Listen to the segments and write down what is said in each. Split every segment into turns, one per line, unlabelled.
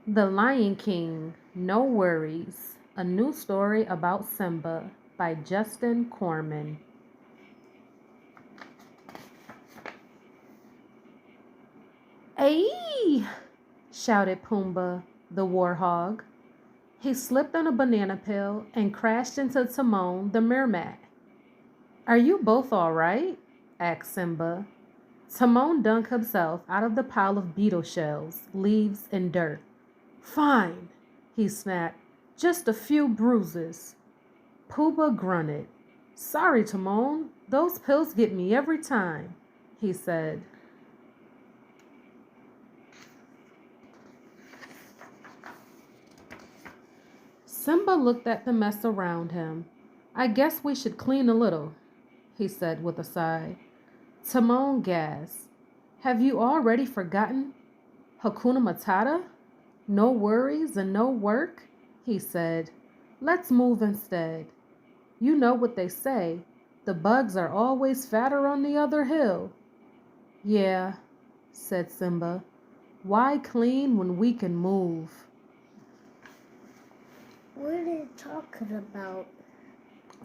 The Lion King, No Worries, a new story about Simba by Justine Korman. Ayy! Shouted Pumbaa, the warhog. He slipped on a banana peel and crashed into Timon, the mermat. Are you both all right? Asked Simba. Timon dug himself out of the pile of beetle shells, leaves, and dirt. Fine, he snapped. Just a few bruises. Pumbaa grunted. Sorry, Timon. Those pills get me every time, he said. Simba looked at the mess around him. I guess we should clean a little, he said with a sigh. Timon gasped. Have you already forgotten? Hakuna Matata? No worries and no work, he said. Let's move instead. You know what they say. The bugs are always fatter on the other hill. Yeah, said Simba. Why clean when we can move?
What are they talking about?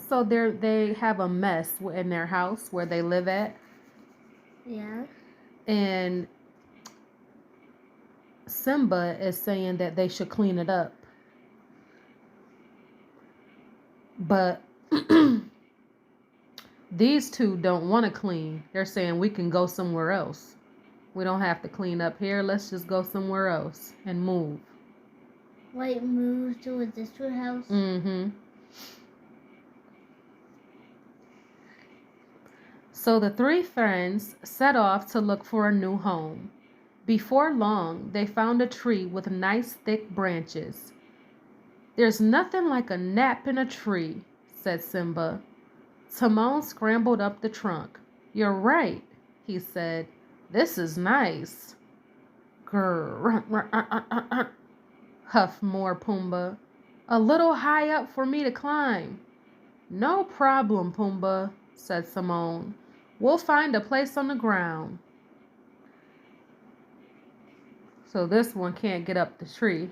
So they have a mess in their house where they live at.
Yeah.
And Simba is saying that they should clean it up. But these two don't want to clean. They're saying we can go somewhere else. We don't have to clean up here. Let's just go somewhere else and move.
Like move to a different house?
Mm-hmm. So the three friends set off to look for a new home. Before long, they found a tree with nice thick branches. There's nothing like a nap in a tree, said Simba. Timon scrambled up the trunk. You're right, he said. This is nice. Grrr, huffed more Pumbaa. A little high up for me to climb. No problem, Pumbaa, said Timon. We'll find a place on the ground. So this one can't get up the tree.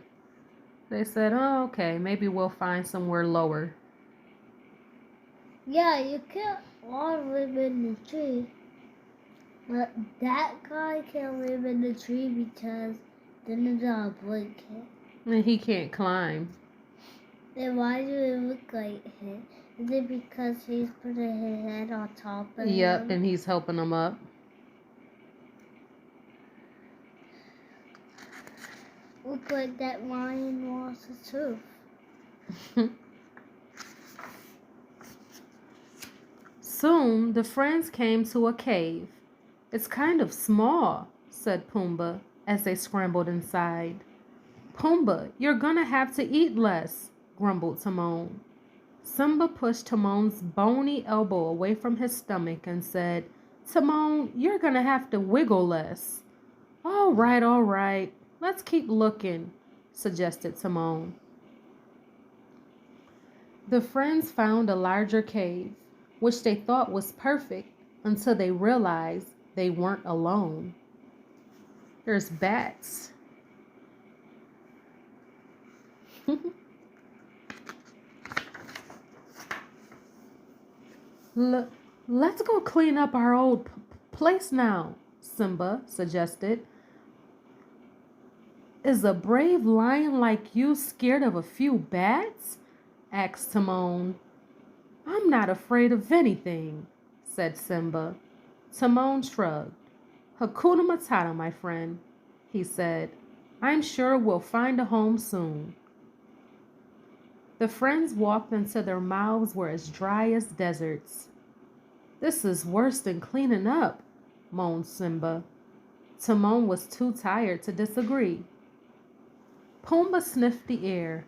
They said, oh, okay, maybe we'll find somewhere lower.
Yeah, you can't all live in the tree. But that guy can't live in the tree because then it's a blanket.
And he can't climb.
Then why do it look like him? Is it because he's putting his head on top of him?
Yep, and he's helping them up.
Look like that lion lost his tooth.
Soon the friends came to a cave. It's kind of small, said Pumbaa as they scrambled inside. Pumbaa, you're gonna have to eat less, grumbled Timon. Simba pushed Timon's bony elbow away from his stomach and said, Timon, you're gonna have to wiggle less. All right. Let's keep looking, suggested Timon. The friends found a larger cave, which they thought was perfect until they realized they weren't alone. There's bats. Let's go clean up our old place now, Simba suggested. Is a brave lion like you scared of a few bats? Asked Timon. I'm not afraid of anything, said Simba. Timon shrugged. Hakuna Matata, my friend, he said. I'm sure we'll find a home soon. The friends walked until their mouths were as dry as deserts. This is worse than cleaning up, moaned Simba. Timon was too tired to disagree. Pumbaa sniffed the air.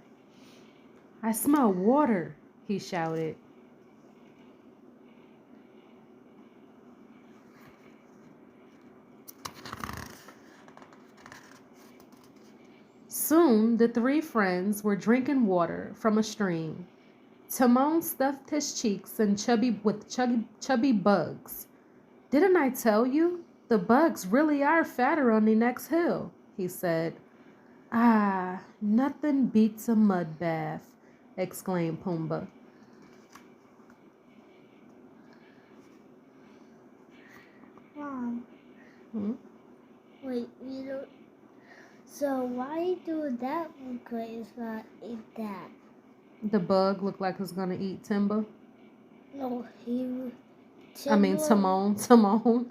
I smell water, he shouted. Soon the three friends were drinking water from a stream. Timon stuffed his cheeks with chubby bugs. Didn't I tell you? The bugs really are fatter on the next hill, he said. Ah, nothing beats a mud bath, exclaimed Pumbaa.
Mom,
Hmm?
wait, we don't. So why do that guy not eat that?
The bug looked like it was gonna eat Timber.
No,
Timon. Timon.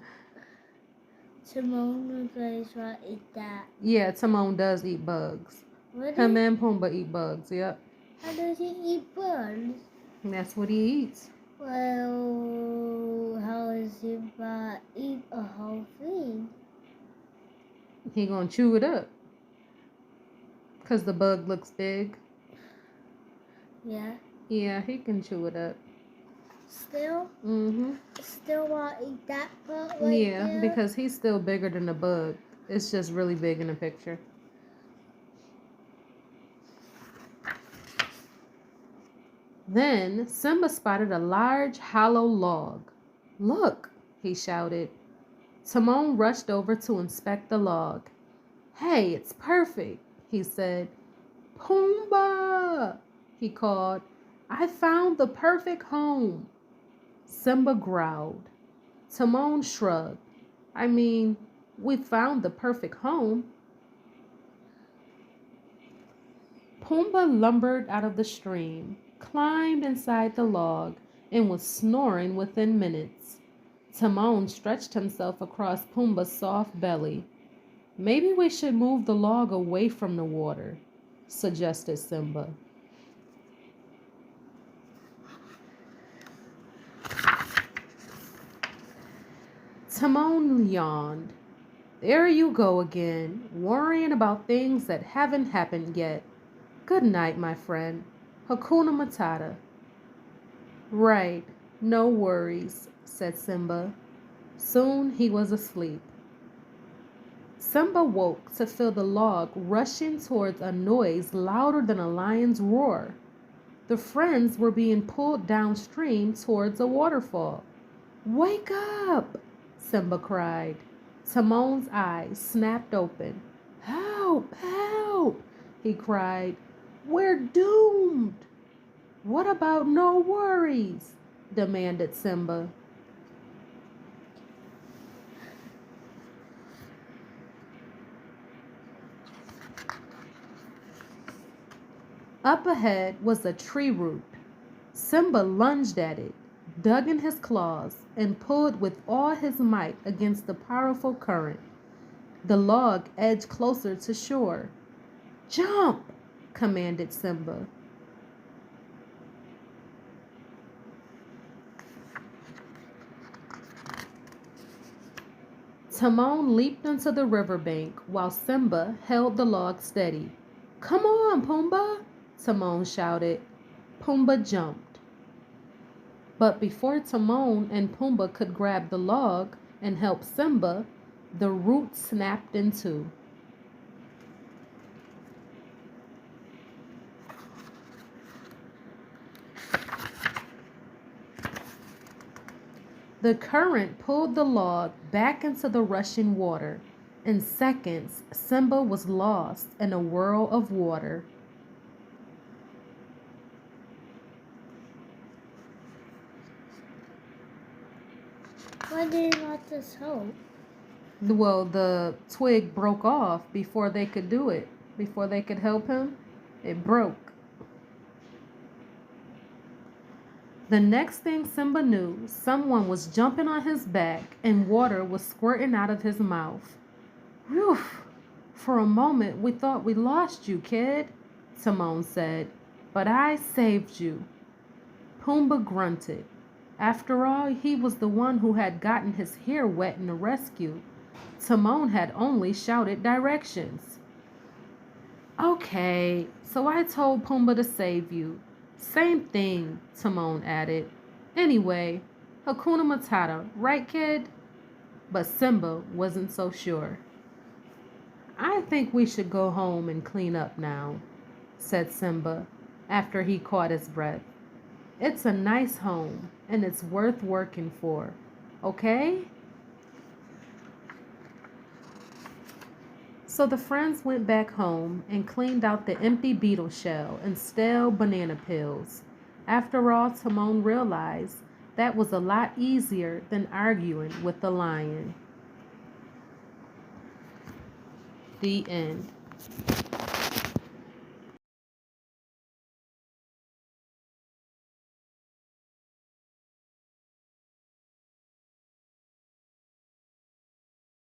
Timon guys not eat that.
Yeah, Timon does eat bugs. Him
Really?
and Pumbaa eat bugs, yep.
How does he eat birds?
And that's what he eats.
Well, how does he not eat a whole thing?
He gonna chew it up. Cause the bug looks big.
Yeah.
Yeah, he can chew it up.
Still?
Mm-hmm.
Still want to eat that part right
Yeah,
there?
because he's still bigger than the bug. It's just really big in the picture. Then Simba spotted a large hollow log. Look, he shouted. Timon rushed over to inspect the log. Hey, it's perfect, he said. Pumbaa, he called. I found the perfect home. Simba growled. Timon shrugged. I mean, we found the perfect home. Pumbaa lumbered out of the stream, climbed inside the log, and was snoring within minutes. Timon stretched himself across Pumbaa's soft belly. Maybe we should move the log away from the water, suggested Simba. Timon yawned. There you go again, worrying about things that haven't happened yet. Good night, my friend. Hakuna Matata. Right, no worries, said Simba. Soon he was asleep. Simba woke to feel the log rushing towards a noise louder than a lion's roar. The friends were being pulled downstream towards a waterfall. Wake up! Simba cried. Timon's eyes snapped open. Help! Help! He cried. We're doomed! What about no worries? Demanded Simba. Up ahead was a tree root. Simba lunged at it, dug in his claws, and pulled with all his might against the powerful current. The log edged closer to shore. Jump! Commanded Simba. Timon leaped onto the riverbank while Simba held the log steady. Come on, Pumbaa! Timon shouted. Pumbaa jumped. But before Timon and Pumbaa could grab the log and help Simba, the root snapped in two. The current pulled the log back into the rushing water. In seconds, Simba was lost in a whirl of water.
Why did he not just help?
Well, the twig broke off before they could do it. Before they could help him, it broke. The next thing Simba knew, someone was jumping on his back and water was squirting out of his mouth. Whew! For a moment, we thought we lost you, kid, Timon said. But I saved you. Pumbaa grunted. After all, he was the one who had gotten his hair wet in the rescue. Timon had only shouted directions. Okay, so I told Pumbaa to save you. Same thing, Timon added. Anyway, Hakuna Matata, right, kid? But Simba wasn't so sure. I think we should go home and clean up now, said Simba after he caught his breath. It's a nice home and it's worth working for, okay? So the friends went back home and cleaned out the empty beetle shell and stale banana peels. After all, Timon realized that was a lot easier than arguing with the lion. The end.